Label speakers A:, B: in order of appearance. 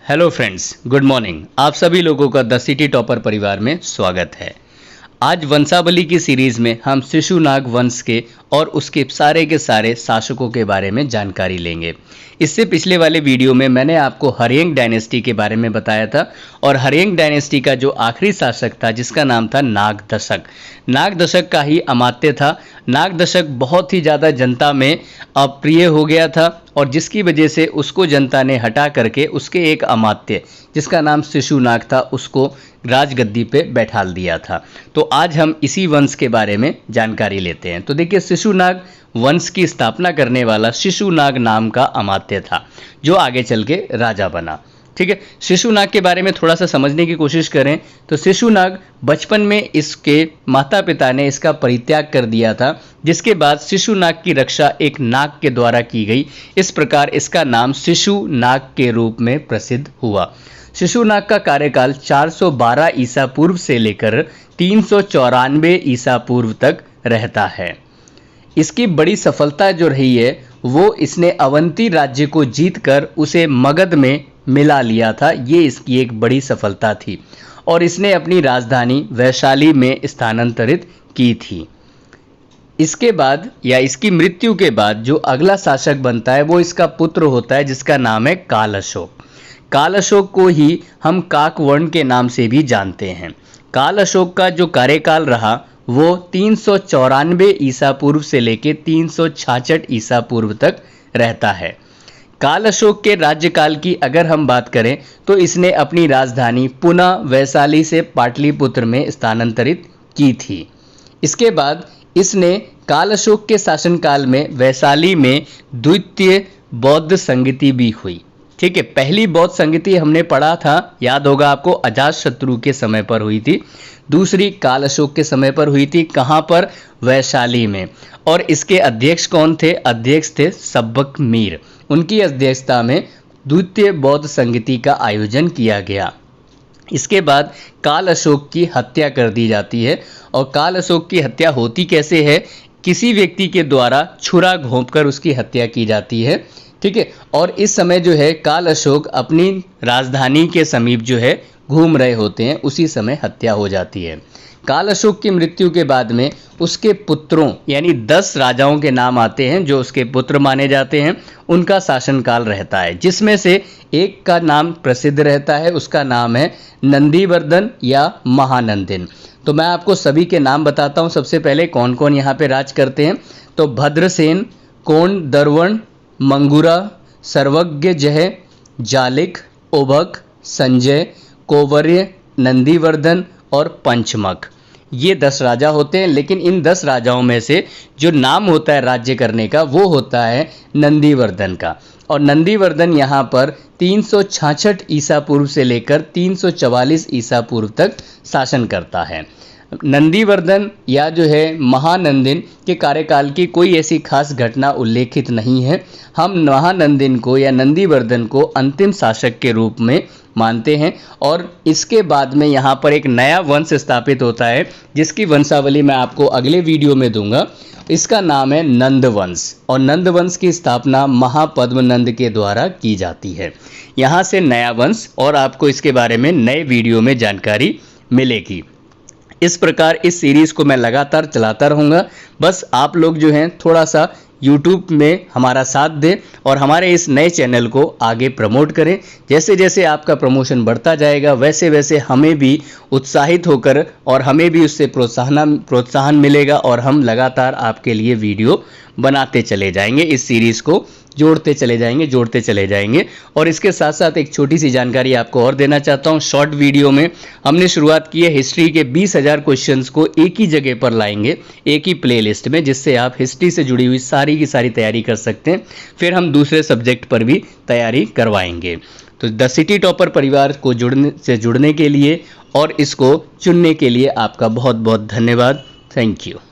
A: Hello friends, good morning. आप सभी लोगों का द सिटी टॉपर परिवार में स्वागत है। आज वंशावली की सीरीज में हम शिशुनाग वंश के और उसके सारे के सारे शासकों के बारे में जानकारी लेंगे। इससे पिछले वाले वीडियो में मैंने आपको हर्येंग डायनेस्टी के बारे में बताया था और हर्येंग डायनेस्टी का जो आखिरी शासक था जिसका नाम था नागदशक। नागदशक का ही अमात्य था। नागदशक बहुत ही ज़्यादा जनता में अप्रिय हो गया था और जिसकी वजह से उसको जनता ने हटा करके उसके एक अमात्य जिसका नाम शिशुनाग था उसको राजगद्दी पे बैठाल दिया था। तो आज हम इसी वंश के बारे में जानकारी लेते हैं। तो देखिए, शिशुनाग वंश की स्थापना करने वाला शिशुनाग नाम का अमात्य था जो आगे चल के राजा बना। ठीक है, शिशुनाग के बारे में थोड़ा सा समझने की कोशिश करें तो शिशुनाग बचपन में इसके माता पिता ने इसका परित्याग कर दिया था, जिसके बाद शिशुनाग की रक्षा एक नाग के द्वारा की गई। इस प्रकार इसका नाम शिशुनाग के रूप में प्रसिद्ध हुआ। शिशुनाग का कार्यकाल 412 ईसा पूर्व से लेकर 394 ईसा पूर्व तक रहता है। इसकी बड़ी सफलता जो रही है वो इसने अवंती राज्य को जीतकर उसे मगध में मिला लिया था। ये इसकी एक बड़ी सफलता थी और इसने अपनी राजधानी वैशाली में स्थानांतरित की थी। इसके बाद या इसकी मृत्यु के बाद जो अगला शासक बनता है वो इसका पुत्र होता है जिसका नाम है काल अशोक। काल अशोक को ही हम काकवर्ण के नाम से भी जानते हैं। काल अशोक का जो कार्यकाल रहा वो 394 ईसा पूर्व से लेकर 366 ईसा पूर्व तक रहता है। काल अशोक के राज्यकाल की अगर हम बात करें तो इसने अपनी राजधानी पुनः वैशाली से पाटलिपुत्र में स्थानांतरित की थी। इसके बाद इसने काल अशोक के शासनकाल में वैशाली में द्वितीय बौद्ध संगति भी हुई। ठीक है, पहली बौद्ध संगति हमने पढ़ा था, याद होगा आपको, अजातशत्रु के समय पर हुई थी। दूसरी काल अशोक के समय पर हुई थी। कहाँ पर? वैशाली में। और इसके अध्यक्ष कौन थे? अध्यक्ष थे सब्बक मीर। उनकी अध्यक्षता में द्वितीय बौद्ध संगति का आयोजन किया गया। इसके बाद काल अशोक की हत्या कर दी जाती है। और काल अशोक की हत्या होती कैसे है? किसी व्यक्ति के द्वारा छुरा घोंपकर उसकी हत्या की जाती है। ठीक है, और इस समय जो है काल अशोक अपनी राजधानी के समीप जो है घूम रहे होते हैं, उसी समय हत्या हो जाती है। काल अशोक की मृत्यु के बाद में उसके पुत्रों यानी 10 राजाओं के नाम आते हैं जो उसके पुत्र माने जाते हैं। उनका शासनकाल रहता है जिसमें से एक का नाम प्रसिद्ध रहता है, उसका नाम है नंदीवर्धन या महानंदिन। तो मैं आपको सभी के नाम बताता हूँ। सबसे पहले कौन कौन यहाँ पे राज करते हैं तो भद्रसेन, कोण दर्वण, मंगुरा, सर्वज्ञ जय, जालिक, उभक, संजय, कोवर्य, नंदीवर्धन और पंचमक। ये 10 राजा होते हैं। लेकिन इन 10 राजाओं में से जो नाम होता है राज्य करने का वो होता है नंदीवर्धन का। और नंदीवर्धन यहाँ पर 366 ईसा पूर्व से लेकर 344 ईसा पूर्व तक शासन करता है। नंदीवर्धन या जो है महानंदिन के कार्यकाल की कोई ऐसी खास घटना उल्लेखित नहीं है। हम महानंदिन को या नंदीवर्धन को अंतिम शासक के रूप में मानते हैं। और इसके बाद में यहाँ पर एक नया वंश स्थापित होता है जिसकी वंशावली मैं आपको अगले वीडियो में दूंगा। इसका नाम है नंद वंश और नंद वंश की स्थापना महापद्मनंद के द्वारा की जाती है। यहाँ से नया वंश और आपको इसके बारे में नए वीडियो में जानकारी मिलेगी। इस प्रकार इस सीरीज़ को मैं लगातार चलाता रहूँगा। बस आप लोग जो हैं थोड़ा सा YouTube में हमारा साथ दें और हमारे इस नए चैनल को आगे प्रमोट करें। जैसे जैसे आपका प्रमोशन बढ़ता जाएगा वैसे वैसे हमें भी उत्साहित होकर और हमें भी उससे प्रोत्साहन मिलेगा और हम लगातार आपके लिए वीडियो बनाते चले जाएंगे। इस सीरीज़ को जोड़ते चले जाएंगे। और इसके साथ साथ एक छोटी सी जानकारी आपको और देना चाहता हूँ। शॉर्ट वीडियो में हमने शुरुआत की है हिस्ट्री के 20,000 क्वेश्चंस को एक ही जगह पर लाएंगे, एक ही प्लेलिस्ट में, जिससे आप हिस्ट्री से जुड़ी हुई सारी की सारी तैयारी कर सकते हैं। फिर हम दूसरे सब्जेक्ट पर भी तैयारी करवाएंगे। तो द सिटी टॉपर परिवार को जुड़ने के लिए और इसको चुनने के लिए आपका बहुत बहुत धन्यवाद। Thank you.